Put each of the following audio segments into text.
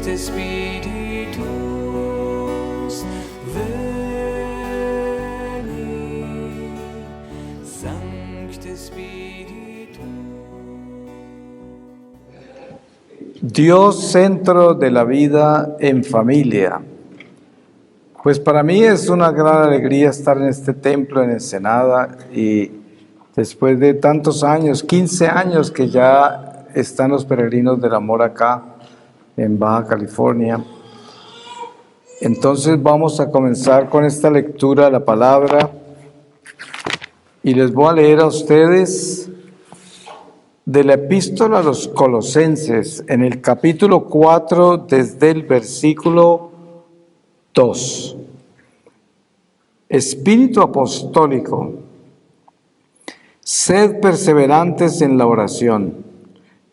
Sancte Spiritus, veni, Sancte Spiritus. Dios, centro de la vida en familia. Pues para mí es una gran alegría estar en este templo en Ensenada y después de tantos años, 15 años que ya están los peregrinos del amor acá en Baja California. Entonces vamos a comenzar con esta lectura de la palabra y les voy a leer a ustedes de la epístola a los Colosenses en el capítulo 4 desde el versículo 2. Espíritu apostólico, sed perseverantes en la oración,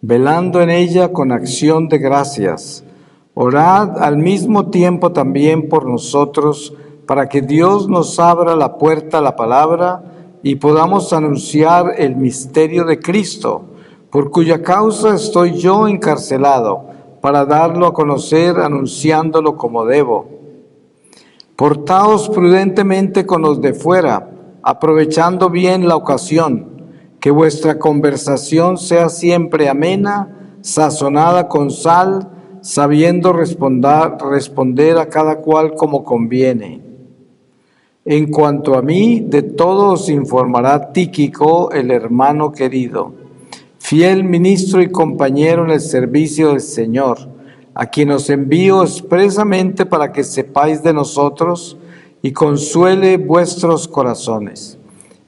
velando en ella con acción de gracias. Orad al mismo tiempo también por nosotros, para que Dios nos abra la puerta a la palabra y podamos anunciar el misterio de Cristo, por cuya causa estoy yo encarcelado, para darlo a conocer anunciándolo como debo. Portaos prudentemente con los de fuera, aprovechando bien la ocasión, que vuestra conversación sea siempre amena, sazonada con sal, sabiendo responder a cada cual como conviene. En cuanto a mí, de todo os informará Tíquico, el hermano querido, fiel ministro y compañero en el servicio del Señor, a quien os envío expresamente para que sepáis de nosotros y consuele vuestros corazones.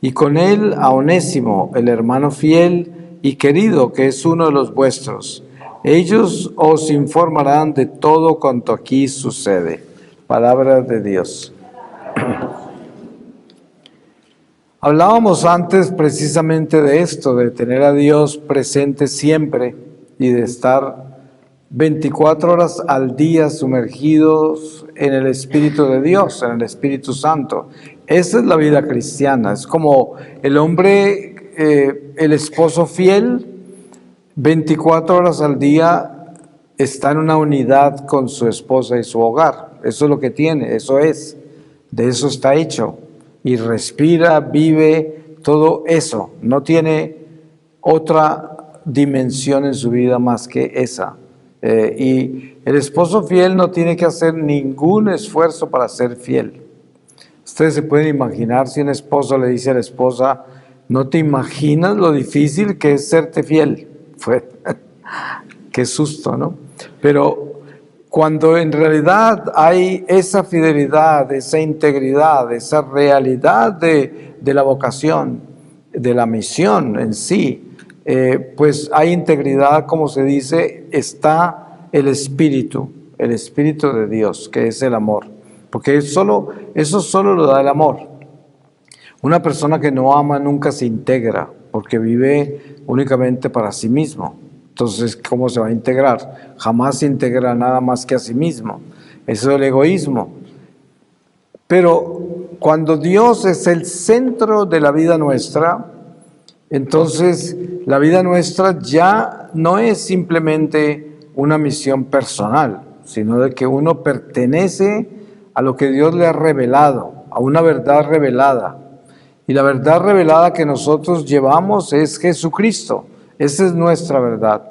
Y con él a Onésimo, el hermano fiel y querido, que es uno de los vuestros. Ellos os informarán de todo cuanto aquí sucede. Palabra de Dios. Hablábamos antes precisamente de esto, de tener a Dios presente siempre y de estar 24 horas al día sumergidos en el Espíritu de Dios, en el Espíritu Santo. Esa es la vida cristiana. Es como el hombre, el esposo fiel, 24 horas al día está en una unidad con su esposa y su hogar. Eso es lo que tiene, eso es. De eso está hecho. Y respira, vive, todo eso. No tiene otra dimensión en su vida más que esa. Y el esposo fiel no tiene que hacer ningún esfuerzo para ser fiel. Ustedes se pueden imaginar si un esposo le dice a la esposa, ¿no te imaginas lo difícil que es serte fiel? Qué susto, ¿no? Pero cuando en realidad hay esa fidelidad, esa integridad, esa realidad de la vocación, de la misión en sí, pues hay integridad, como se dice, está el Espíritu de Dios, que es el amor. Porque eso solo lo da el amor. Una persona que no ama nunca se integra, porque vive únicamente para sí mismo. Entonces, ¿cómo se va a integrar? Jamás se integra nada más que a sí mismo. Eso es el egoísmo. Pero cuando Dios es el centro de la vida nuestra, entonces la vida nuestra ya no es simplemente una misión personal, sino de que uno pertenece a lo que Dios le ha revelado, a una verdad revelada. Y la verdad revelada que nosotros llevamos es Jesucristo. Esa es nuestra verdad.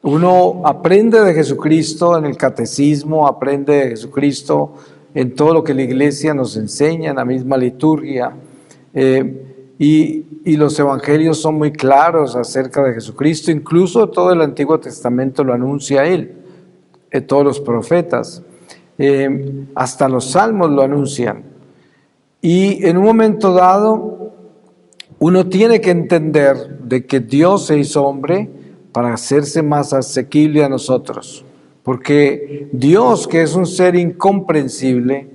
Uno aprende de Jesucristo en el catecismo, aprende de Jesucristo en todo lo que la iglesia nos enseña, en la misma liturgia. Y los evangelios son muy claros acerca de Jesucristo. Incluso todo el Antiguo Testamento lo anuncia Él, todos los profetas. Hasta los salmos lo anuncian. Y en un momento dado, uno tiene que entender de que Dios se hizo hombre para hacerse más asequible a nosotros. Porque Dios, que es un ser incomprensible,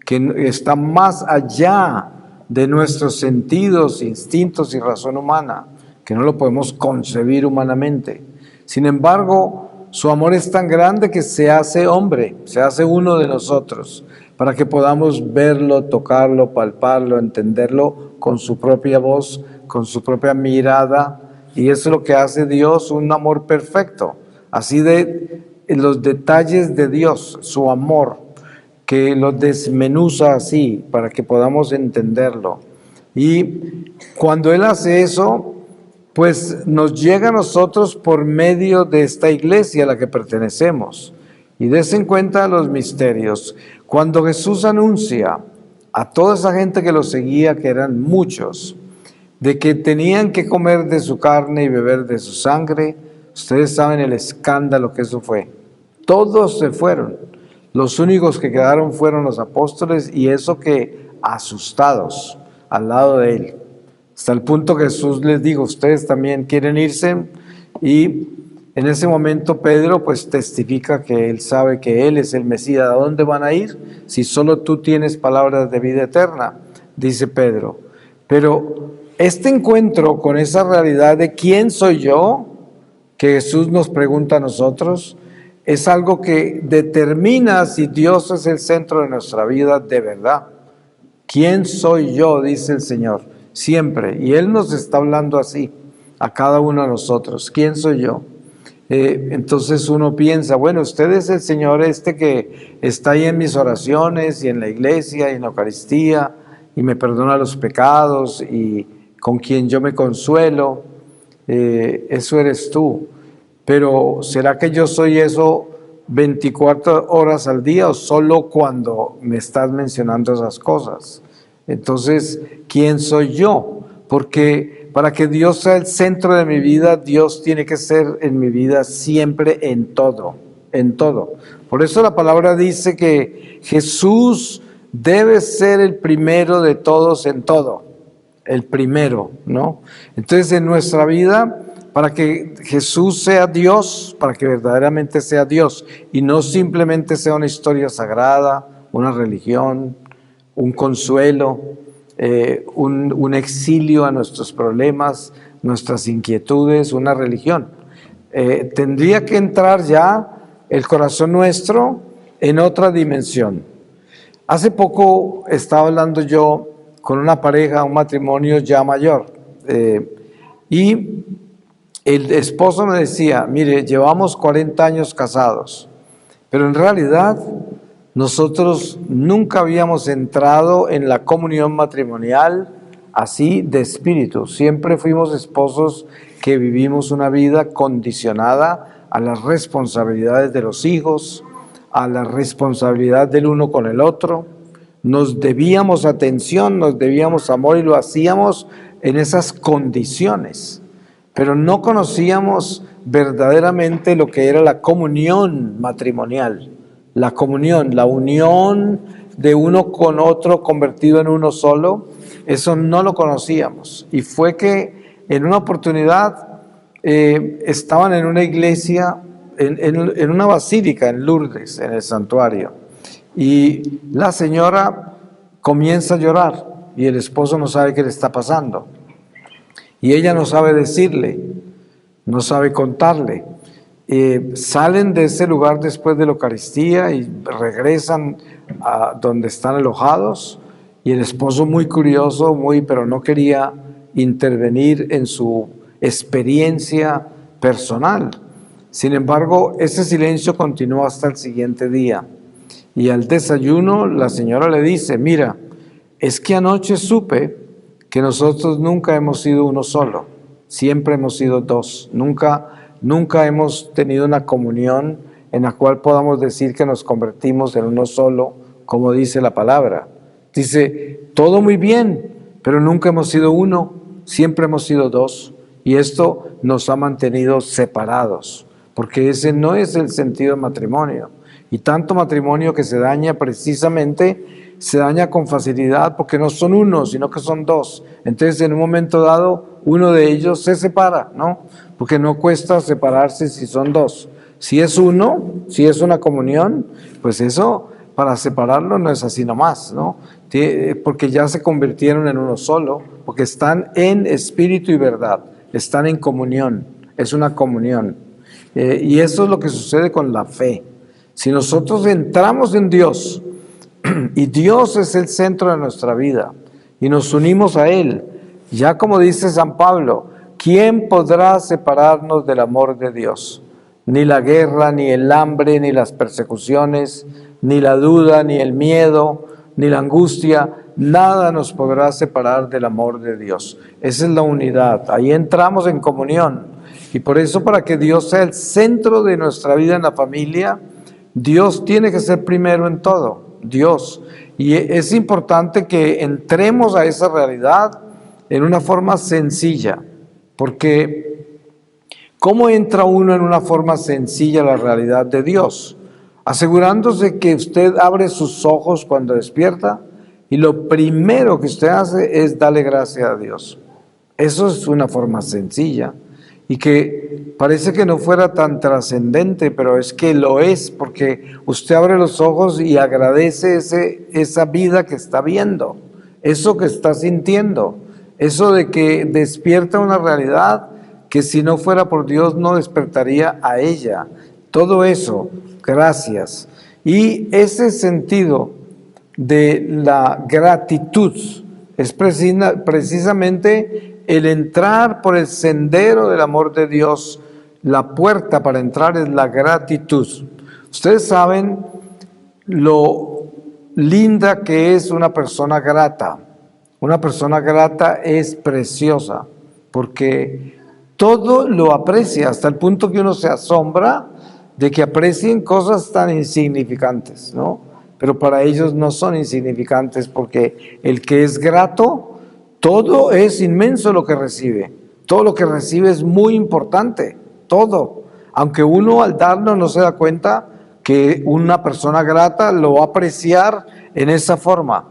que está más allá de nuestros sentidos, instintos y razón humana, que no lo podemos concebir humanamente. Sin embargo, su amor es tan grande que se hace hombre, se hace uno de nosotros, para que podamos verlo, tocarlo, palparlo, entenderlo con su propia voz, con su propia mirada. Y eso es lo que hace Dios, un amor perfecto. Así de los detalles de Dios, su amor, que los desmenuza así para que podamos entenderlo. Y cuando Él hace eso, pues nos llega a nosotros por medio de esta iglesia a la que pertenecemos. Y des en cuenta los misterios. Cuando Jesús anuncia a toda esa gente que lo seguía, que eran muchos, de que tenían que comer de su carne y beber de su sangre, ustedes saben el escándalo que eso fue. Todos se fueron. Los únicos que quedaron fueron los apóstoles, y eso que asustados al lado de Él. Hasta el punto que Jesús les dijo, ustedes también quieren irse, y en ese momento Pedro pues testifica que él sabe que Él es el Mesías. ¿A dónde van a ir? Si solo tú tienes palabras de vida eterna, dice Pedro. Pero este encuentro con esa realidad de quién soy yo, que Jesús nos pregunta a nosotros, es algo que determina si Dios es el centro de nuestra vida de verdad. ¿Quién soy yo?, dice el Señor, siempre. Y Él nos está hablando así, a cada uno de nosotros. ¿Quién soy yo? Entonces uno piensa, bueno, usted es el Señor que está ahí en mis oraciones y en la iglesia y en la Eucaristía y me perdona los pecados y con quien yo me consuelo. Eso eres tú. Pero ¿será que yo soy eso 24 horas al día o solo cuando me estás mencionando esas cosas? Entonces, ¿quién soy yo? Porque para que Dios sea el centro de mi vida, Dios tiene que ser en mi vida siempre en todo, en todo. Por eso la palabra dice que Jesús debe ser el primero de todos en todo, el primero, ¿no? Entonces, en nuestra vida, para que Jesús sea Dios, para que verdaderamente sea Dios y no simplemente sea una historia sagrada, una religión, un consuelo, un exilio a nuestros problemas, nuestras inquietudes, una religión. Tendría que entrar ya el corazón nuestro en otra dimensión. Hace poco estaba hablando yo con una pareja, un matrimonio ya mayor, y el esposo me decía, mire, llevamos 40 años casados, pero en realidad nosotros nunca habíamos entrado en la comunión matrimonial así de espíritu. Siempre fuimos esposos que vivimos una vida condicionada a las responsabilidades de los hijos, a la responsabilidad del uno con el otro. Nos debíamos atención, nos debíamos amor y lo hacíamos en esas condiciones. Pero no conocíamos verdaderamente lo que era la comunión matrimonial. La comunión, la unión de uno con otro convertido en uno solo, eso no lo conocíamos. Y fue que en una oportunidad estaban en una iglesia, en una basílica en Lourdes, en el santuario. Y la señora comienza a llorar y el esposo no sabe qué le está pasando. Y ella no sabe decirle, no sabe contarle. Salen de ese lugar después de la Eucaristía y regresan a donde están alojados, y el esposo muy curioso, pero no quería intervenir en su experiencia personal. Sin embargo, ese silencio continuó hasta el siguiente día, y al desayuno la señora le dice, mira, es que anoche supe que nosotros nunca hemos sido uno solo, siempre hemos sido dos, nunca hemos tenido una comunión en la cual podamos decir que nos convertimos en uno solo, como dice la palabra. Dice, todo muy bien, pero nunca hemos sido uno, siempre hemos sido dos, y esto nos ha mantenido separados, porque ese no es el sentido del matrimonio. Y tanto matrimonio que se daña precisamente, se daña con facilidad porque no son uno, sino que son dos. Entonces, en un momento dado, uno de ellos se separa, ¿no? Porque no cuesta separarse si son dos. Si es uno, si es una comunión, pues eso, para separarlo no es así nomás, ¿no? Porque ya se convirtieron en uno solo, porque están en espíritu y verdad, están en comunión, es una comunión. Y eso es lo que sucede con la fe. Si nosotros entramos en Dios, y Dios es el centro de nuestra vida, y nos unimos a Él, ya como dice San Pablo, ¿quién podrá separarnos del amor de Dios? Ni la guerra, ni el hambre, ni las persecuciones, ni la duda, ni el miedo, ni la angustia, nada nos podrá separar del amor de Dios. Esa es la unidad. Ahí entramos en comunión. Y por eso, para que Dios sea el centro de nuestra vida en la familia, Dios tiene que ser primero en todo. Dios. Y es importante que entremos a esa realidad en una forma sencilla, porque ¿cómo entra uno en una forma sencilla a la realidad de Dios? Asegurándose que usted abre sus ojos cuando despierta y lo primero que usted hace es darle gracias a Dios. Eso es una forma sencilla y que parece que no fuera tan trascendente, pero es que lo es, porque usted abre los ojos y agradece esa vida que está viendo, eso que está sintiendo, eso de que despierta una realidad que si no fuera por Dios no despertaría a ella. Todo eso, gracias. Y ese sentido de la gratitud es precisamente el entrar por el sendero del amor de Dios. La puerta para entrar es la gratitud. Ustedes saben lo linda que es una persona grata. Una persona grata es preciosa porque todo lo aprecia, hasta el punto que uno se asombra de que aprecien cosas tan insignificantes, ¿no? Pero para ellos no son insignificantes, porque el que es grato, todo es inmenso lo que recibe. Todo lo que recibe es muy importante, todo. Aunque uno al darlo no se da cuenta que una persona grata lo va a apreciar en esa forma.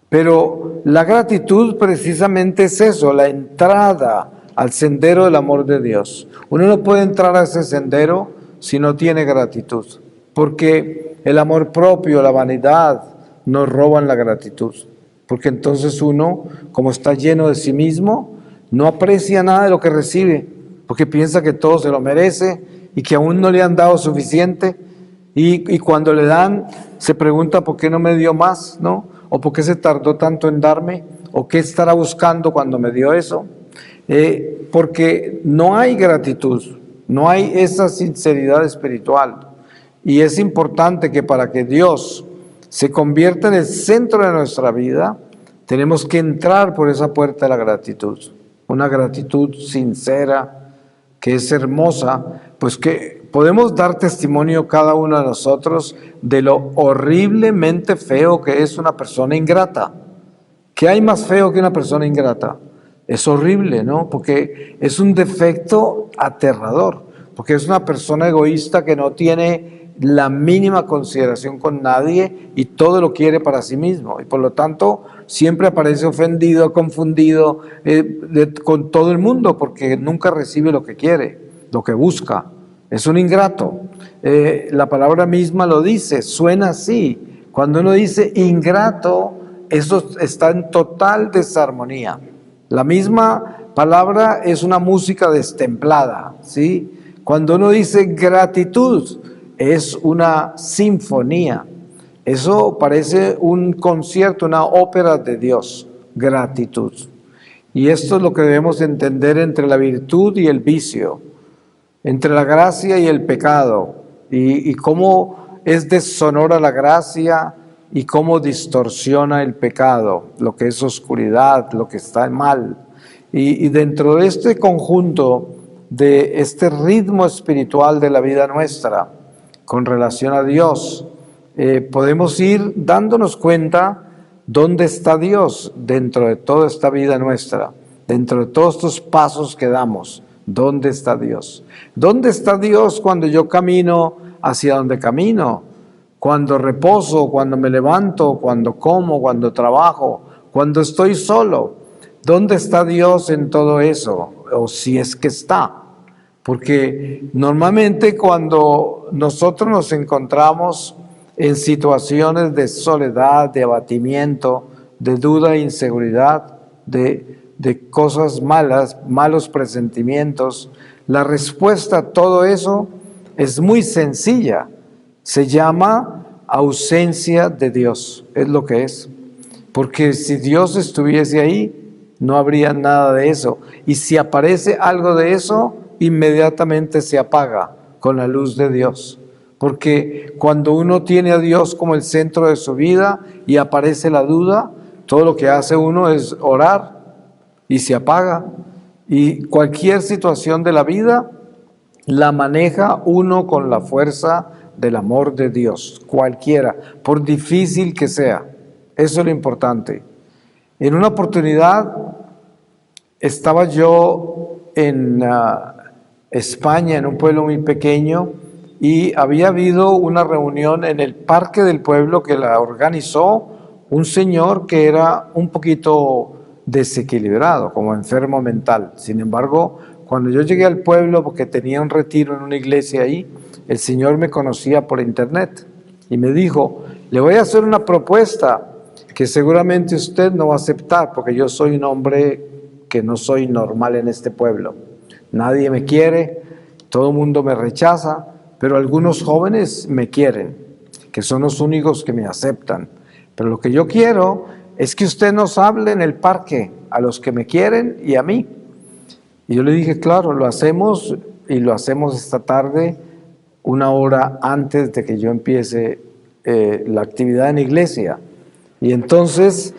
Pero la gratitud precisamente es eso, la entrada al sendero del amor de Dios. Uno no puede entrar a ese sendero si no tiene gratitud, porque el amor propio, la vanidad, nos roban la gratitud, porque entonces uno, como está lleno de sí mismo, no aprecia nada de lo que recibe, porque piensa que todo se lo merece y que aún no le han dado suficiente, y cuando le dan, se pregunta por qué no me dio más, ¿no? O por qué se tardó tanto en darme, o qué estará buscando cuando me dio eso. Porque no hay gratitud, no hay esa sinceridad espiritual. Y es importante que para que Dios se convierta en el centro de nuestra vida, tenemos que entrar por esa puerta de la gratitud. Una gratitud sincera, que es hermosa, pues que podemos dar testimonio cada uno de nosotros de lo horriblemente feo que es una persona ingrata. ¿Qué hay más feo que una persona ingrata? Es horrible, ¿no? Porque es un defecto aterrador, porque es una persona egoísta que no tiene la mínima consideración con nadie y todo lo quiere para sí mismo. Y por lo tanto, siempre aparece ofendido, confundido con todo el mundo, porque nunca recibe lo que quiere, lo que busca. Es un ingrato. La palabra misma lo dice, suena así. Cuando uno dice ingrato, eso está en total desarmonía. La misma palabra es una música destemplada, ¿sí? Cuando uno dice gratitud, es una sinfonía. Eso parece un concierto, una ópera de Dios, gratitud. Y esto es lo que debemos entender entre la virtud y el vicio, entre la gracia y el pecado, y cómo es deshonora la gracia y cómo distorsiona el pecado, lo que es oscuridad, lo que está mal. Y dentro de este conjunto, de este ritmo espiritual de la vida nuestra, con relación a Dios, podemos ir dándonos cuenta dónde está Dios dentro de toda esta vida nuestra, dentro de todos estos pasos que damos. ¿Dónde está Dios? ¿Dónde está Dios cuando yo camino hacia donde camino? Cuando reposo, cuando me levanto, cuando como, cuando trabajo, cuando estoy solo. ¿Dónde está Dios en todo eso? O si es que está. Porque normalmente cuando nosotros nos encontramos en situaciones de soledad, de abatimiento, de duda e inseguridad, de cosas malas, malos presentimientos, la respuesta a todo eso es muy sencilla. Se llama ausencia de Dios, es lo que es. Porque si Dios estuviese ahí, no habría nada de eso. Y si aparece algo de eso, inmediatamente se apaga, con la luz de Dios. Porque cuando uno tiene a Dios como el centro de su vida y aparece la duda, todo lo que hace uno es orar y se apaga. Y cualquier situación de la vida la maneja uno con la fuerza del amor de Dios, cualquiera, por difícil que sea. Eso es lo importante. En una oportunidad estaba yo en España, en un pueblo muy pequeño, y había habido una reunión en el parque del pueblo que la organizó un señor que era un poquito desequilibrado, como enfermo mental. Sin embargo, cuando yo llegué al pueblo, porque tenía un retiro en una iglesia ahí, el Señor me conocía por internet y me dijo: le voy a hacer una propuesta que seguramente usted no va a aceptar, porque yo soy un hombre que no soy normal en este pueblo. Nadie me quiere, todo el mundo me rechaza, pero algunos jóvenes me quieren, que son los únicos que me aceptan. Pero lo que yo quiero es que usted nos hable en el parque a los que me quieren y a mí. Y yo le dije: claro, lo hacemos, y lo hacemos esta tarde, 1 hora antes de que yo empiece la actividad en la iglesia. Y entonces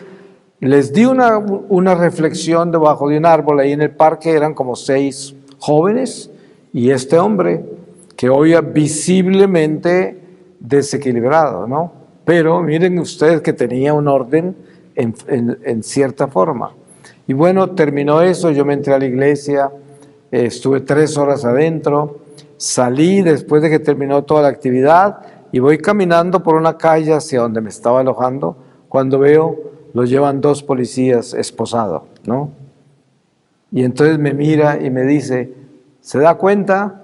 les di una reflexión debajo de un árbol ahí en el parque. Eran como 6 jóvenes y este hombre que hoy es visiblemente desequilibrado, ¿no? Pero miren ustedes que tenía un orden en cierta forma. Y bueno, terminó eso, yo me entré a la iglesia, estuve 3 horas adentro, salí después de que terminó toda la actividad y voy caminando por una calle hacia donde me estaba alojando, cuando veo, lo llevan 2 policías esposados, ¿no? Y entonces me mira y me dice: ¿se da cuenta?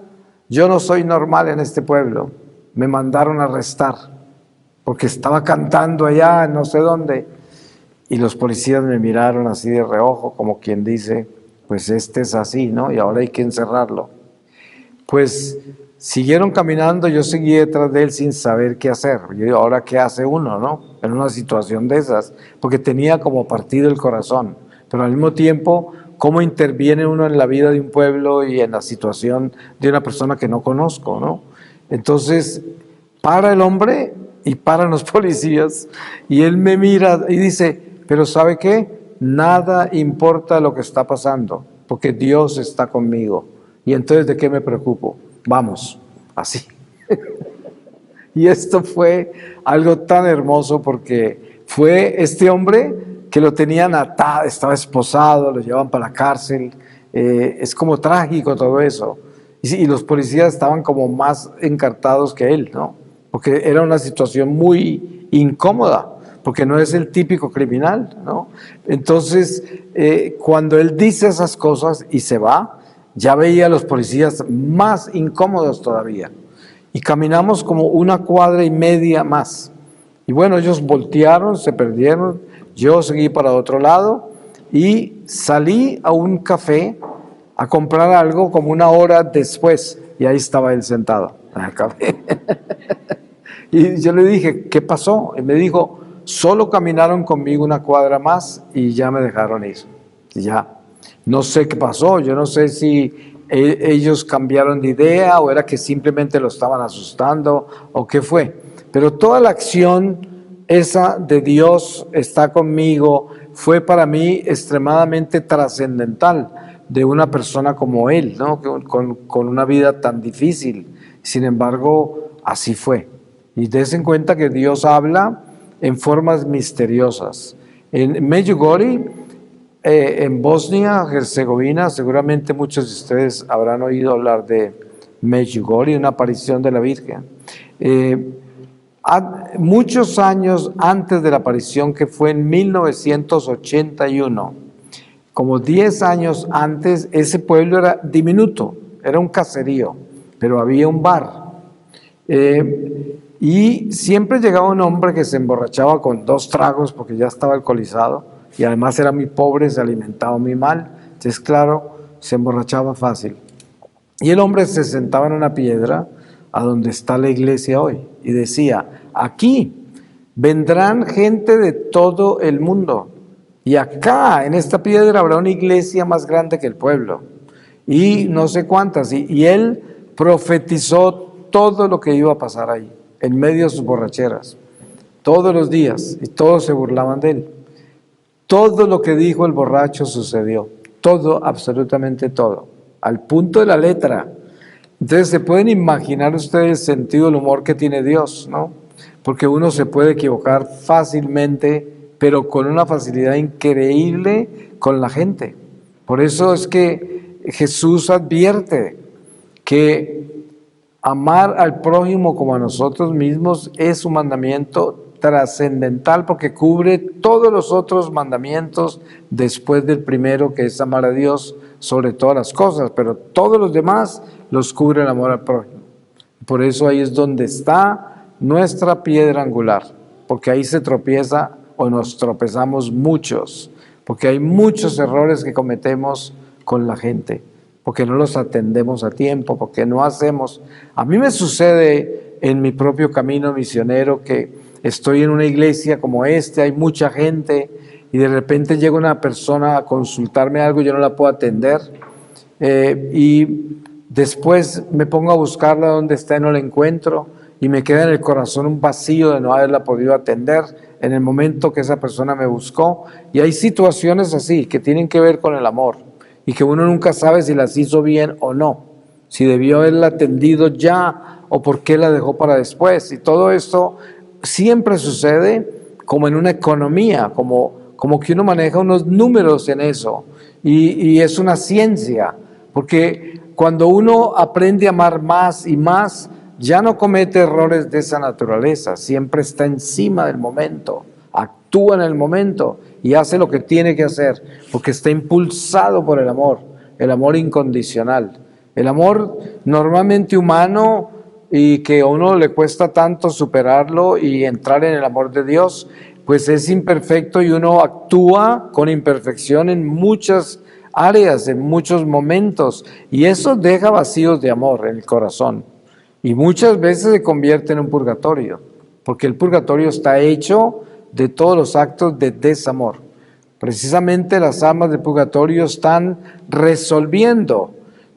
Yo no soy normal en este pueblo, me mandaron a arrestar, porque estaba cantando allá en no sé dónde. Y los policías me miraron así de reojo, como quien dice: pues este es así, ¿no? Y ahora hay que encerrarlo. Pues siguieron caminando, yo seguí detrás de él sin saber qué hacer. Yo digo: ¿ahora qué hace uno, no? En una situación de esas, porque tenía como partido el corazón. Pero al mismo tiempo, ¿cómo interviene uno en la vida de un pueblo y en la situación de una persona que no conozco, no? Entonces, para el hombre y paran los policías, y él me mira y dice: pero ¿sabe qué? Nada importa lo que está pasando, porque Dios está conmigo. Y entonces, ¿de qué me preocupo? Vamos, así. Y esto fue algo tan hermoso, porque fue este hombre que lo tenían atado, estaba esposado, lo llevaban para la cárcel. Es como trágico todo eso. Y los policías estaban como más encartados que él, ¿no? Porque era una situación muy incómoda, porque no es el típico criminal, ¿no? Entonces, cuando él dice esas cosas y se va, ya veía a los policías más incómodos todavía. Y caminamos como 1,5 cuadras más. Y bueno, ellos voltearon, se perdieron, yo seguí para otro lado y salí a un café a comprar algo como 1 hora después, y ahí estaba él sentado en el café. Y yo le dije: ¿qué pasó? Y me dijo: solo caminaron conmigo 1 cuadra más y ya me dejaron ir. Y ya, no sé qué pasó, yo no sé si ellos cambiaron de idea o era que simplemente lo estaban asustando o qué fue. Pero toda la acción esa de Dios está conmigo fue para mí extremadamente trascendental, de una persona como él, ¿no? Con una vida tan difícil. Sin embargo, así fue. Y des en cuenta que Dios habla en formas misteriosas. En Medjugorje, en Bosnia, Herzegovina, seguramente muchos de ustedes habrán oído hablar de Medjugorje, una aparición de la Virgen. Muchos años antes de la aparición, que fue en 1981, como 10 años antes, ese pueblo era diminuto, era un caserío, pero había un bar. Y siempre llegaba un hombre que se emborrachaba con 2 tragos porque ya estaba alcoholizado y además era muy pobre, se alimentaba muy mal. Entonces, claro, se emborrachaba fácil. Y el hombre se sentaba en una piedra a donde está la iglesia hoy y decía: aquí vendrán gente de todo el mundo y acá en esta piedra habrá una iglesia más grande que el pueblo y no sé cuántas. Y él profetizó todo lo que iba a pasar ahí, en medio de sus borracheras, todos los días, y todos se burlaban de él. Todo lo que dijo el borracho sucedió, todo, absolutamente todo, al punto de la letra. Entonces se pueden imaginar ustedes el sentido del humor que tiene Dios, ¿no? Porque uno se puede equivocar fácilmente, pero con una facilidad increíble con la gente. Por eso es que Jesús advierte que amar al prójimo como a nosotros mismos es un mandamiento trascendental, porque cubre todos los otros mandamientos después del primero, que es amar a Dios sobre todas las cosas, pero todos los demás los cubre el amor al prójimo. Por eso ahí es donde está nuestra piedra angular, porque ahí se tropieza o nos tropezamos muchos, porque hay muchos errores que cometemos con la gente, porque no los atendemos a tiempo, porque no hacemos. A mí me sucede en mi propio camino misionero que estoy en una iglesia como esta, hay mucha gente y de repente llega una persona a consultarme algo y yo no la puedo atender, y después me pongo a buscarla donde está y no la encuentro, y me queda en el corazón un vacío de no haberla podido atender en el momento que esa persona me buscó. Y hay situaciones así que tienen que ver con el amor y que uno nunca sabe si las hizo bien o no, si debió haberla atendido ya o por qué la dejó para después. Y todo esto siempre sucede como en una economía, como que uno maneja unos números en eso, y es una ciencia, porque cuando uno aprende a amar más y más, ya no comete errores de esa naturaleza, siempre está encima del momento, actúa en el momento y hace lo que tiene que hacer, porque está impulsado por el amor incondicional, el amor normalmente humano y que a uno le cuesta tanto superarlo y entrar en el amor de Dios, pues es imperfecto y uno actúa con imperfección en muchas áreas, en muchos momentos, y eso deja vacíos de amor en el corazón. Y muchas veces se convierte en un purgatorio, porque el purgatorio está hecho de todos los actos de desamor. Precisamente las almas del purgatorio están resolviendo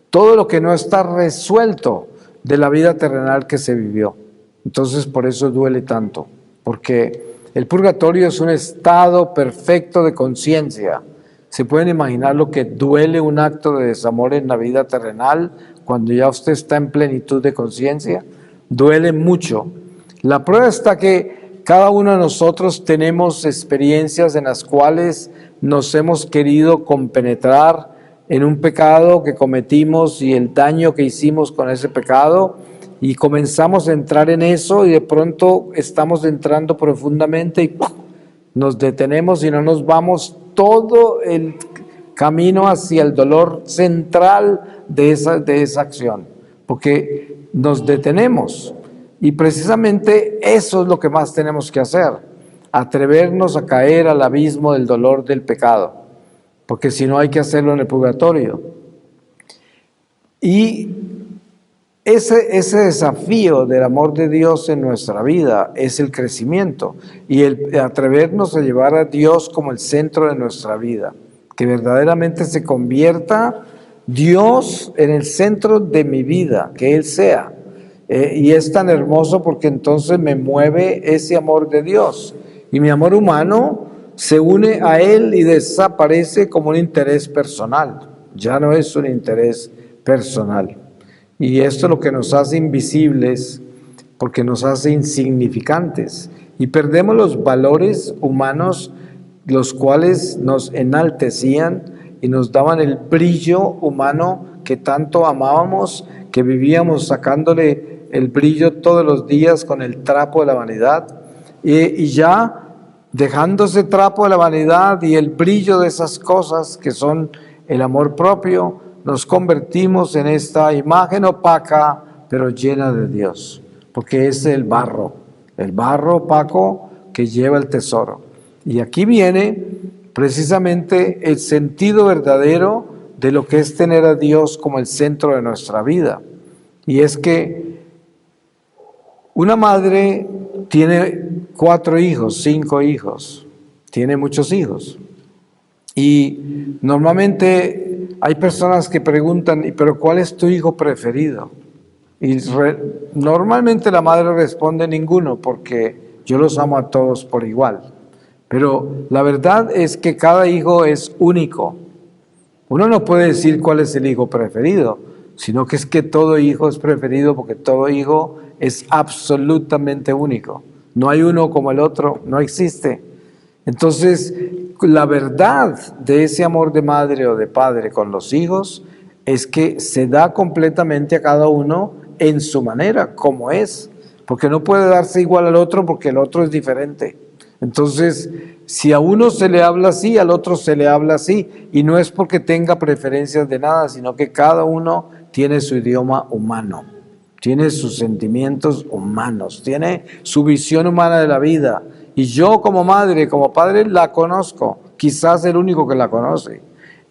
todo lo que no está resuelto de la vida terrenal que se vivió. Entonces por eso duele tanto, porque el purgatorio es un estado perfecto de conciencia. ¿Se pueden imaginar lo que duele un acto de desamor en la vida terrenal cuando ya usted está en plenitud de conciencia? Duele mucho. La prueba está que cada uno de nosotros tenemos experiencias en las cuales nos hemos querido compenetrar en un pecado que cometimos y el daño que hicimos con ese pecado, y comenzamos a entrar en eso y de pronto estamos entrando profundamente y nos detenemos y no nos vamos todo el camino hacia el dolor central de esa acción, porque nos detenemos. Y precisamente eso es lo que más tenemos que hacer, atrevernos a caer al abismo del dolor del pecado, porque si no hay que hacerlo en el purgatorio. Y ese desafío del amor de Dios en nuestra vida es el crecimiento y el atrevernos a llevar a Dios como el centro de nuestra vida, que verdaderamente se convierta Dios en el centro de mi vida, que Él sea. Y es tan hermoso porque entonces me mueve ese amor de Dios y mi amor humano se une a Él y desaparece como un interés personal, ya no es un interés personal. Y esto es lo que nos hace invisibles, porque nos hace insignificantes y perdemos los valores humanos, los cuales nos enaltecían y nos daban el brillo humano que tanto amábamos, que vivíamos sacándole el brillo todos los días con el trapo de la vanidad, y ya dejando ese trapo de la vanidad y el brillo de esas cosas que son el amor propio, nos convertimos en esta imagen opaca pero llena de Dios, porque es el barro opaco que lleva el tesoro. Y aquí viene precisamente el sentido verdadero de lo que es tener a Dios como el centro de nuestra vida. Y es que una madre tiene 4 hijos, 5 hijos, tiene muchos hijos. Y normalmente hay personas que preguntan, ¿pero cuál es tu hijo preferido? Y normalmente la madre responde ninguno, porque yo los amo a todos por igual. Pero la verdad es que cada hijo es único. Uno no puede decir cuál es el hijo preferido, sino que es que todo hijo es preferido porque todo hijo es absolutamente único. No hay uno como el otro, no existe. Entonces, la verdad de ese amor de madre o de padre con los hijos es que se da completamente a cada uno en su manera, como es, porque no puede darse igual al otro porque el otro es diferente. Entonces, si a uno se le habla así, al otro se le habla así, y no es porque tenga preferencias de nada, sino que cada uno tiene su idioma humano, tiene sus sentimientos humanos, tiene su visión humana de la vida, y yo como madre, como padre, la conozco, quizás el único que la conoce,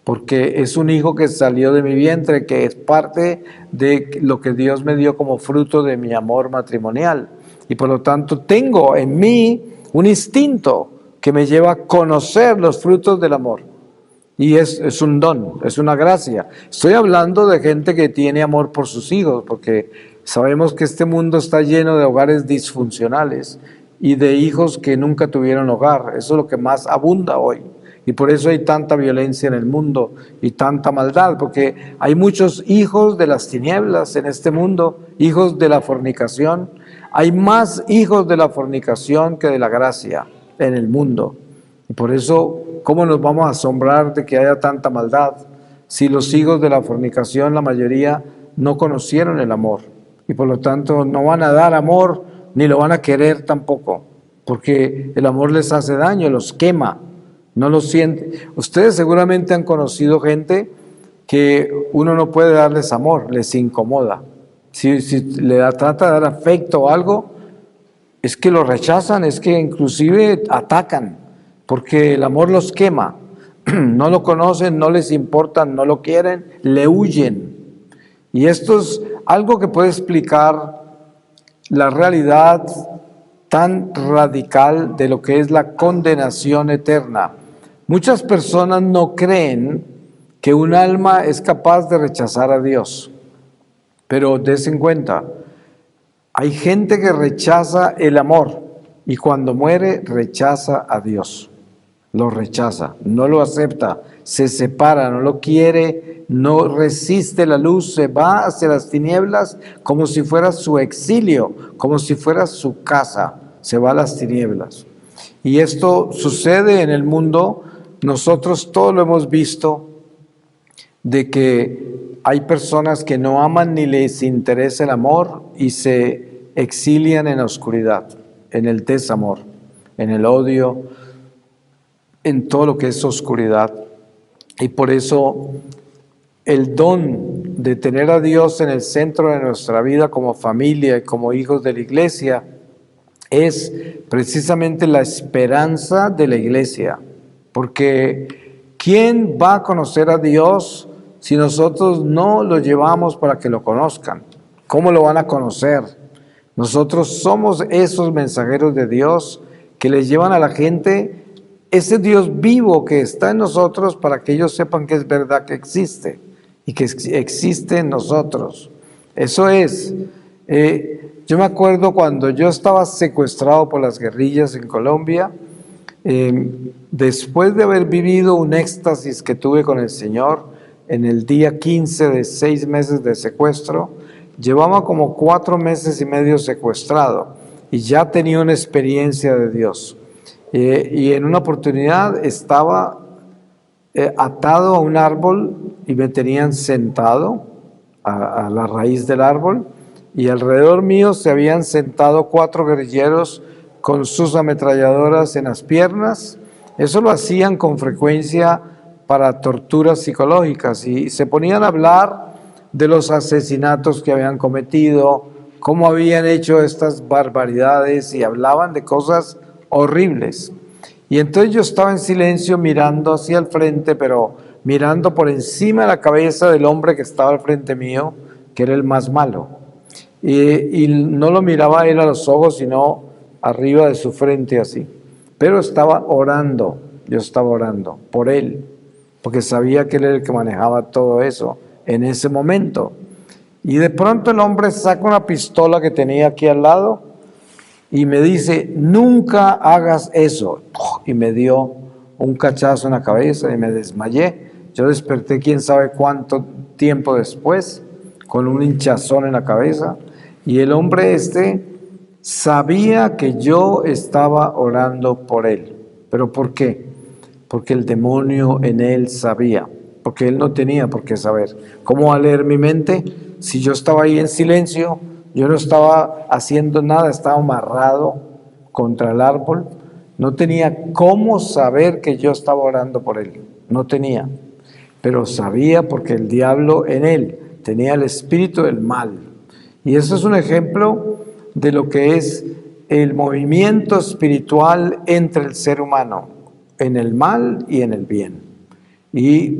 porque es un hijo que salió de mi vientre, que es parte de lo que Dios me dio como fruto de mi amor matrimonial, y por lo tanto tengo en mí un instinto que me lleva a conocer los frutos del amor. Y es un don, es una gracia. Estoy hablando de gente que tiene amor por sus hijos, porque sabemos que este mundo está lleno de hogares disfuncionales y de hijos que nunca tuvieron hogar. Eso es lo que más abunda hoy. Y por eso hay tanta violencia en el mundo y tanta maldad, porque hay muchos hijos de las tinieblas en este mundo, hijos de la fornicación. Hay más hijos de la fornicación que de la gracia en el mundo. Y por eso, ¿cómo nos vamos a asombrar de que haya tanta maldad? Si los hijos de la fornicación, la mayoría, no conocieron el amor. Y por lo tanto, no van a dar amor, ni lo van a querer tampoco. Porque el amor les hace daño, los quema, no lo sienten. Ustedes seguramente han conocido gente que uno no puede darles amor, les incomoda. Si trata de dar afecto o algo, es que lo rechazan, es que inclusive atacan, porque el amor los quema. No lo conocen, no les importa, no lo quieren, le huyen. Y esto es algo que puede explicar la realidad tan radical de lo que es la condenación eterna. Muchas personas no creen que un alma es capaz de rechazar a Dios. Pero des en cuenta, hay gente que rechaza el amor y cuando muere rechaza a Dios. Lo rechaza, no lo acepta, se separa, no lo quiere, no resiste la luz, se va hacia las tinieblas como si fuera su exilio, como si fuera su casa, se va a las tinieblas. Y esto sucede en el mundo, nosotros todos lo hemos visto, de que hay personas que no aman ni les interesa el amor y se exilian en la oscuridad, en el desamor, en el odio, en todo lo que es oscuridad. Y por eso el don de tener a Dios en el centro de nuestra vida como familia y como hijos de la iglesia es precisamente la esperanza de la iglesia. Porque ¿quién va a conocer a Dios si nosotros no lo llevamos para que lo conozcan? ¿Cómo lo van a conocer? Nosotros somos esos mensajeros de Dios que les llevan a la gente ese Dios vivo que está en nosotros para que ellos sepan que es verdad que existe y que existe en nosotros. Eso es. Yo me acuerdo cuando yo estaba secuestrado por las guerrillas en Colombia, después de haber vivido un éxtasis que tuve con el Señor en el día 15 de 6 meses de secuestro, llevaba como 4 meses y medio secuestrado y ya tenía una experiencia de Dios. Y en una oportunidad estaba atado a un árbol y me tenían sentado a la raíz del árbol y alrededor mío se habían sentado 4 guerrilleros con sus ametralladoras en las piernas. Eso lo hacían con frecuencia para torturas psicológicas y se ponían a hablar de los asesinatos que habían cometido, cómo habían hecho estas barbaridades y hablaban de cosas horribles. Y entonces yo estaba en silencio mirando hacia el frente, pero mirando por encima de la cabeza del hombre que estaba al frente mío, que era el más malo. Y no lo miraba a él a los ojos, sino arriba de su frente así. Pero estaba orando, yo estaba orando por él, porque sabía que él era el que manejaba todo eso en ese momento. Y de pronto el hombre saca una pistola que tenía aquí al lado y me dice, nunca hagas eso. Y me dio un cachazo en la cabeza y me desmayé. Yo desperté quién sabe cuánto tiempo después, con un hinchazón en la cabeza. Y el hombre sabía que yo estaba orando por él. ¿Pero por qué? Porque el demonio en él sabía, porque él no tenía por qué saber. ¿Cómo va a leer mi mente? Si yo estaba ahí en silencio, yo no estaba haciendo nada, estaba amarrado contra el árbol, no tenía cómo saber que yo estaba orando por él, no tenía, pero sabía porque el diablo en él tenía el espíritu del mal. Y eso es un ejemplo de lo que es el movimiento espiritual entre el ser humano, en el mal y en el bien. Y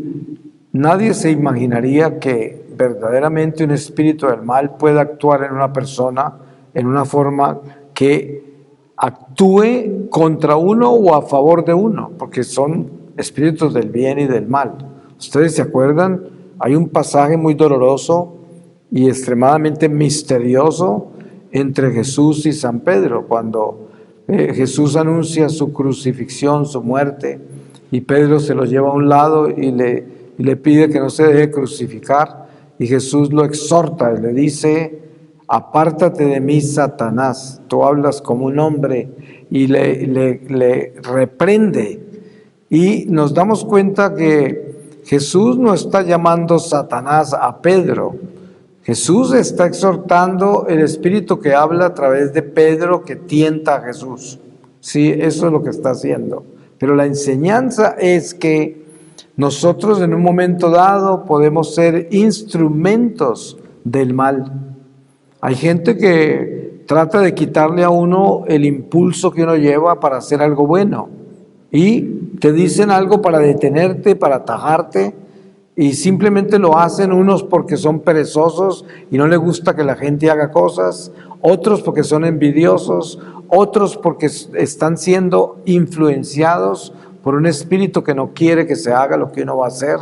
nadie se imaginaría que verdaderamente un espíritu del mal pueda actuar en una persona en una forma que actúe contra uno o a favor de uno, porque son espíritus del bien y del mal. ¿Ustedes se acuerdan? Hay un pasaje muy doloroso y extremadamente misterioso entre Jesús y San Pedro, cuando Jesús anuncia su crucifixión, su muerte, y Pedro se lo lleva a un lado y le pide que no se deje crucificar, y Jesús lo exhorta y le dice, apártate de mí, Satanás, tú hablas como un hombre, y le reprende. Y nos damos cuenta que Jesús no está llamando Satanás a Pedro, Jesús está exhortando el espíritu que habla a través de Pedro, que tienta a Jesús. Sí, eso es lo que está haciendo. Pero la enseñanza es que nosotros en un momento dado podemos ser instrumentos del mal. Hay gente que trata de quitarle a uno el impulso que uno lleva para hacer algo bueno. Y te dicen algo para detenerte, para atajarte, y simplemente lo hacen unos porque son perezosos y no les gusta que la gente haga cosas, otros porque son envidiosos, otros porque están siendo influenciados por un espíritu que no quiere que se haga lo que uno va a hacer.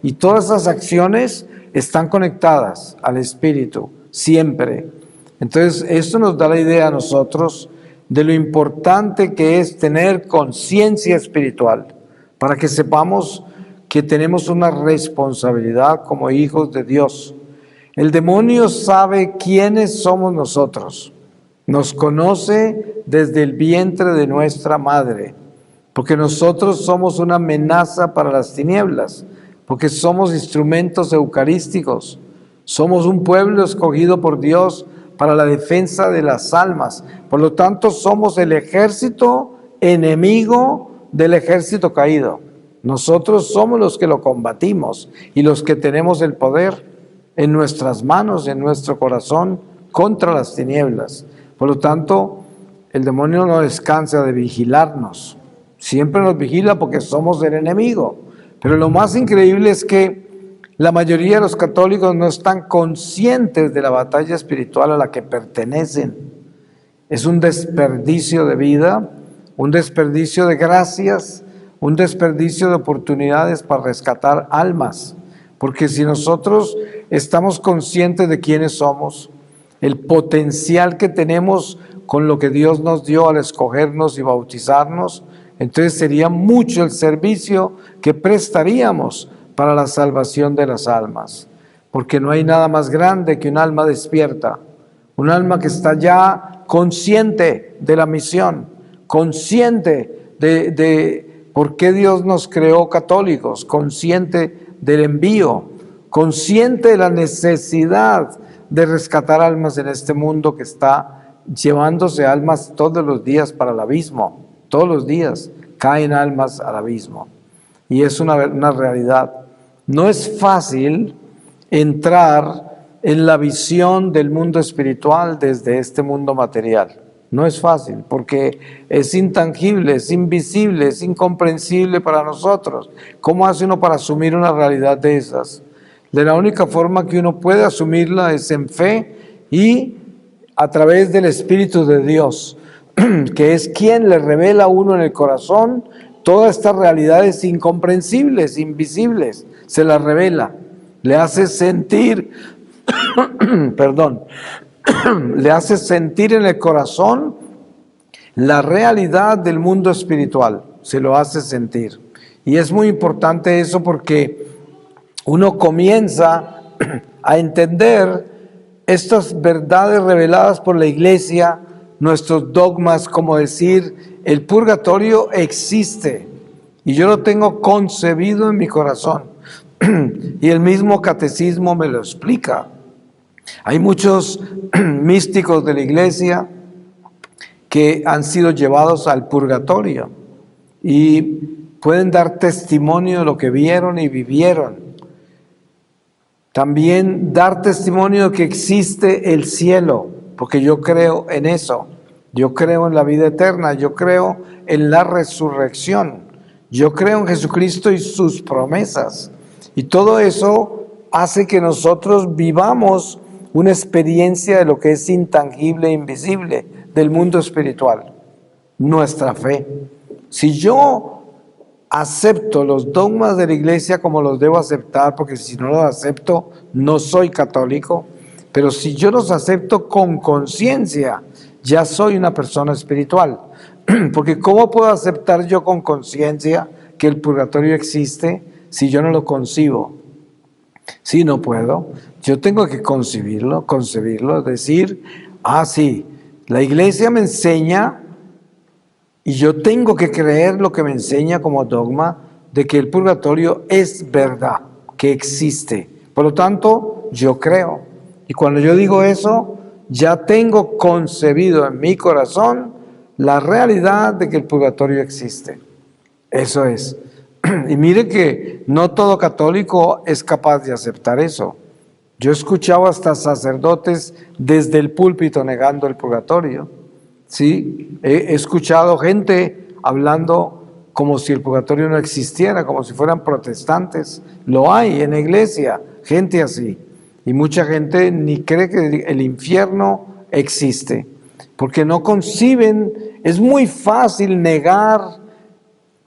Y todas esas acciones están conectadas al espíritu, siempre. Entonces, esto nos da la idea a nosotros de lo importante que es tener conciencia espiritual, para que sepamos que tenemos una responsabilidad como hijos de Dios. El demonio sabe quiénes somos nosotros, nos conoce desde el vientre de nuestra madre, porque nosotros somos una amenaza para las tinieblas, porque somos instrumentos eucarísticos, somos un pueblo escogido por Dios para la defensa de las almas, por lo tanto somos el ejército enemigo del ejército caído. Nosotros somos los que lo combatimos y los que tenemos el poder en nuestras manos, en nuestro corazón, contra las tinieblas. Por lo tanto, el demonio no descansa de vigilarnos. Siempre nos vigila porque somos el enemigo. Pero lo más increíble es que la mayoría de los católicos no están conscientes de la batalla espiritual a la que pertenecen. Es un desperdicio de vida, un desperdicio de gracias, un desperdicio de oportunidades para rescatar almas, porque si nosotros estamos conscientes de quiénes somos, el potencial que tenemos con lo que Dios nos dio al escogernos y bautizarnos, entonces sería mucho el servicio que prestaríamos para la salvación de las almas, porque no hay nada más grande que un alma despierta, un alma que está ya consciente de la misión, consciente de ¿por qué Dios nos creó católicos? Consciente del envío, consciente de la necesidad de rescatar almas en este mundo que está llevándose almas todos los días para el abismo. Todos los días caen almas al abismo. Y es una realidad. No es fácil entrar en la visión del mundo espiritual desde este mundo material. No es fácil porque es intangible, es invisible, es incomprensible para nosotros. ¿Cómo hace uno para asumir una realidad de esas? De la única forma que uno puede asumirla es en fe y a través del Espíritu de Dios, que es quien le revela a uno en el corazón todas estas realidades incomprensibles, invisibles. Se las revela, le hace sentir perdón, le hace sentir en el corazón la realidad del mundo espiritual, se lo hace sentir. Y es muy importante eso porque uno comienza a entender estas verdades reveladas por la Iglesia, nuestros dogmas, como decir, el purgatorio existe y yo lo tengo concebido en mi corazón. Y el mismo catecismo me lo explica. Hay muchos místicos de la Iglesia que han sido llevados al purgatorio y pueden dar testimonio de lo que vieron y vivieron. También dar testimonio de que existe el cielo, porque yo creo en eso. Yo creo en la vida eterna, yo creo en la resurrección, yo creo en Jesucristo y sus promesas. Y todo eso hace que nosotros vivamos una experiencia de lo que es intangible e invisible del mundo espiritual, nuestra fe. Si yo acepto los dogmas de la Iglesia como los debo aceptar, porque si no los acepto no soy católico, pero si yo los acepto con conciencia, ya soy una persona espiritual. Porque ¿cómo puedo aceptar yo con conciencia que el purgatorio existe si yo no lo concibo? Sí, no puedo. Yo tengo que concebirlo, decir, sí, la Iglesia me enseña y yo tengo que creer lo que me enseña como dogma de que el purgatorio es verdad, que existe. Por lo tanto, yo creo. Y cuando yo digo eso, ya tengo concebido en mi corazón la realidad de que el purgatorio existe. Eso es. Y mire que no todo católico es capaz de aceptar eso. Yo he escuchado hasta sacerdotes desde el púlpito negando el purgatorio. Sí, he escuchado gente hablando como si el purgatorio no existiera, como si fueran protestantes. Lo hay en la iglesia, gente así. Y mucha gente ni cree que el infierno existe, porque no conciben. Es muy fácil negar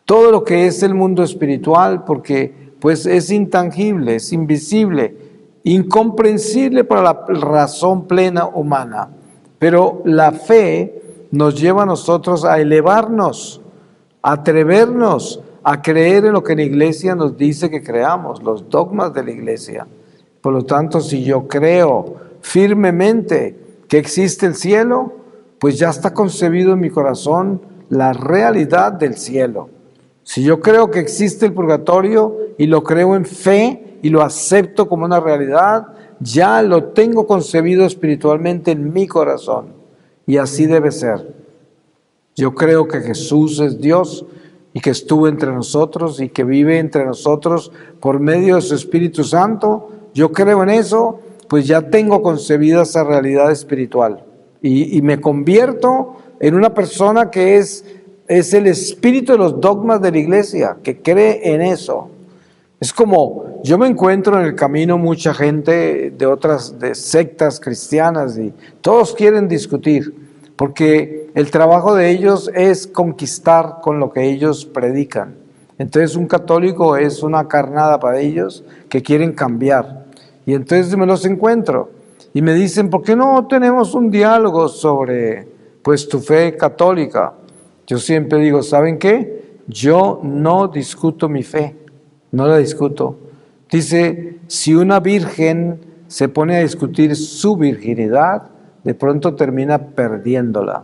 todo lo que es el mundo espiritual, porque pues es intangible, es invisible, incomprensible para la razón plena humana. Pero la fe nos lleva a nosotros a elevarnos, a atrevernos a creer en lo que la Iglesia nos dice que creamos, los dogmas de la Iglesia. Por lo tanto, si yo creo firmemente que existe el cielo, pues ya está concebido en mi corazón la realidad del cielo. Si yo creo que existe el purgatorio y lo creo en fe y lo acepto como una realidad, ya lo tengo concebido espiritualmente en mi corazón. Y así debe ser. Yo creo que Jesús es Dios y que estuvo entre nosotros y que vive entre nosotros por medio de su Espíritu Santo. Yo creo en eso, pues ya tengo concebida esa realidad espiritual. Y me convierto en una persona que es el espíritu de los dogmas de la Iglesia, que cree en eso. Es como, yo me encuentro en el camino mucha gente de sectas cristianas y todos quieren discutir, porque el trabajo de ellos es conquistar con lo que ellos predican. Entonces un católico es una carnada para ellos que quieren cambiar. Y entonces me los encuentro y me dicen, ¿por qué no tenemos un diálogo sobre pues tu fe católica? Yo siempre digo, ¿saben qué? Yo no discuto mi fe, no la discuto. Dice, si una virgen se pone a discutir su virginidad, de pronto termina perdiéndola.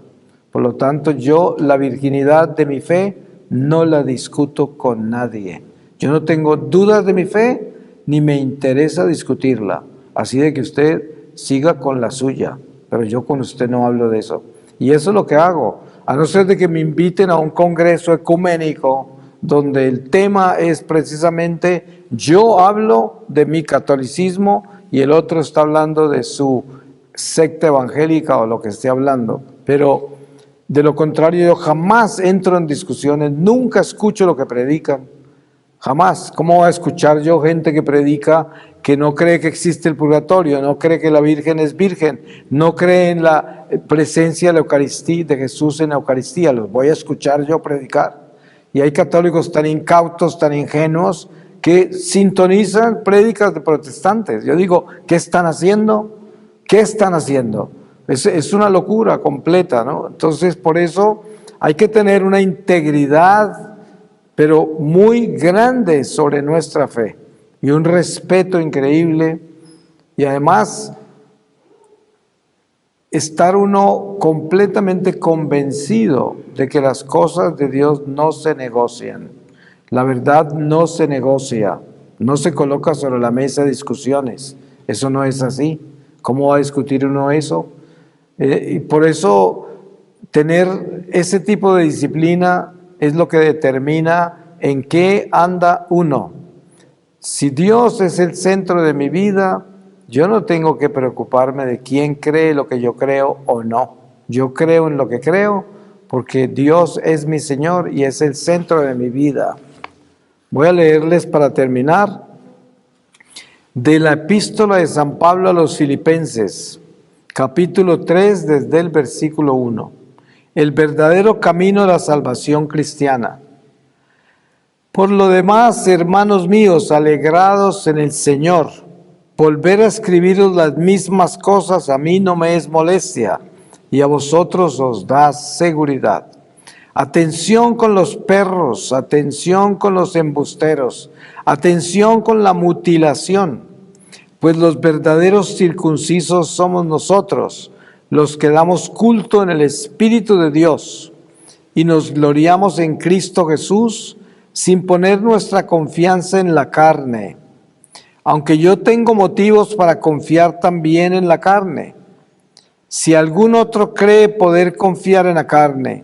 Por lo tanto, yo la virginidad de mi fe no la discuto con nadie. Yo no tengo dudas de mi fe, ni me interesa discutirla. Así de que usted siga con la suya, pero yo con usted no hablo de eso. Y eso es lo que hago. A no ser de que me inviten a un congreso ecuménico donde el tema es precisamente yo hablo de mi catolicismo y el otro está hablando de su secta evangélica o lo que esté hablando. Pero de lo contrario yo jamás entro en discusiones, nunca escucho lo que predican, jamás. ¿Cómo voy a escuchar yo gente que predica que no cree que existe el purgatorio, no cree que la Virgen es virgen, no cree en la presencia de la Eucaristía, de Jesús en la Eucaristía? Los voy a escuchar yo predicar. Y hay católicos tan incautos, tan ingenuos, que sintonizan prédicas de protestantes. Yo digo, ¿qué están haciendo? ¿Qué están haciendo? Es una locura completa, ¿no? Entonces, por eso hay que tener una integridad, pero muy grande sobre nuestra fe, y un respeto increíble, y además estar uno completamente convencido de que las cosas de Dios no se negocian. La verdad no se negocia, no se coloca sobre la mesa de discusiones. Eso no es así. ¿Cómo va a discutir uno eso? Y por eso tener ese tipo de disciplina es lo que determina en qué anda uno. Si Dios es el centro de mi vida, yo no tengo que preocuparme de quién cree lo que yo creo o no. Yo creo en lo que creo porque Dios es mi Señor y es el centro de mi vida. Voy a leerles para terminar de la epístola de San Pablo a los Filipenses, capítulo 3, desde el versículo 1. El verdadero camino de la salvación cristiana. Por lo demás, hermanos míos, alegrados en el Señor, volver a escribiros las mismas cosas a mí no me es molestia, y a vosotros os da seguridad. Atención con los perros, atención con los embusteros, atención con la mutilación, pues los verdaderos circuncisos somos nosotros, los que damos culto en el Espíritu de Dios, y nos gloriamos en Cristo Jesús, sin poner nuestra confianza en la carne, aunque yo tengo motivos para confiar también en la carne. Si algún otro cree poder confiar en la carne,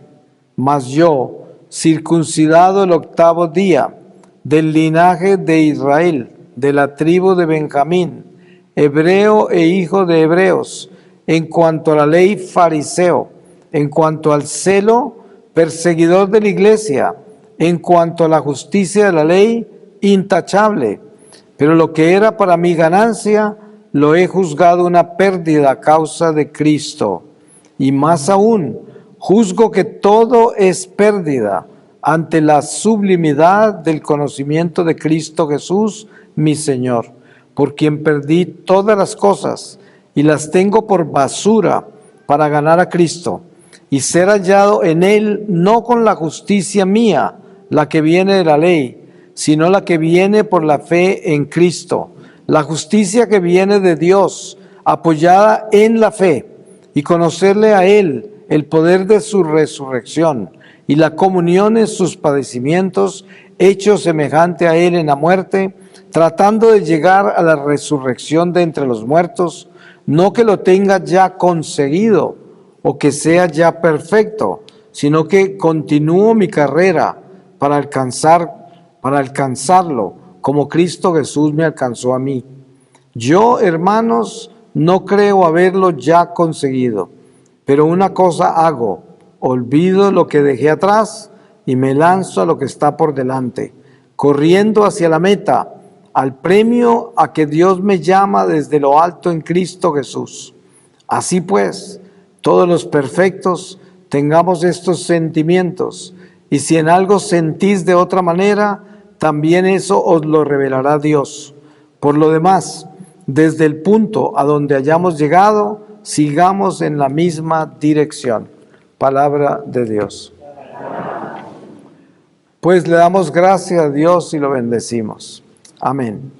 mas yo, circuncidado el 8º día, del linaje de Israel, de la tribu de Benjamín, hebreo e hijo de hebreos, en cuanto a la ley fariseo, en cuanto al celo, perseguidor de la iglesia, en cuanto a la justicia de la ley, intachable. Pero lo que era para mi ganancia, lo he juzgado una pérdida a causa de Cristo. Y más aún, juzgo que todo es pérdida ante la sublimidad del conocimiento de Cristo Jesús, mi Señor, por quien perdí todas las cosas y las tengo por basura para ganar a Cristo y ser hallado en Él, no con la justicia mía, la que viene de la ley, sino la que viene por la fe en Cristo, la justicia que viene de Dios, apoyada en la fe, y conocerle a Él, el poder de su resurrección, y la comunión en sus padecimientos, hecho semejante a Él en la muerte, tratando de llegar a la resurrección de entre los muertos, no que lo tenga ya conseguido, o que sea ya perfecto, sino que continúo mi carrera para alcanzarlo, como Cristo Jesús me alcanzó a mí. Yo, hermanos, no creo haberlo ya conseguido, pero una cosa hago, olvido lo que dejé atrás y me lanzo a lo que está por delante, corriendo hacia la meta, al premio a que Dios me llama desde lo alto en Cristo Jesús. Así pues, todos los perfectos tengamos estos sentimientos, y si en algo sentís de otra manera, también eso os lo revelará Dios. Por lo demás, desde el punto a donde hayamos llegado, sigamos en la misma dirección. Palabra de Dios. Pues le damos gracias a Dios y lo bendecimos. Amén.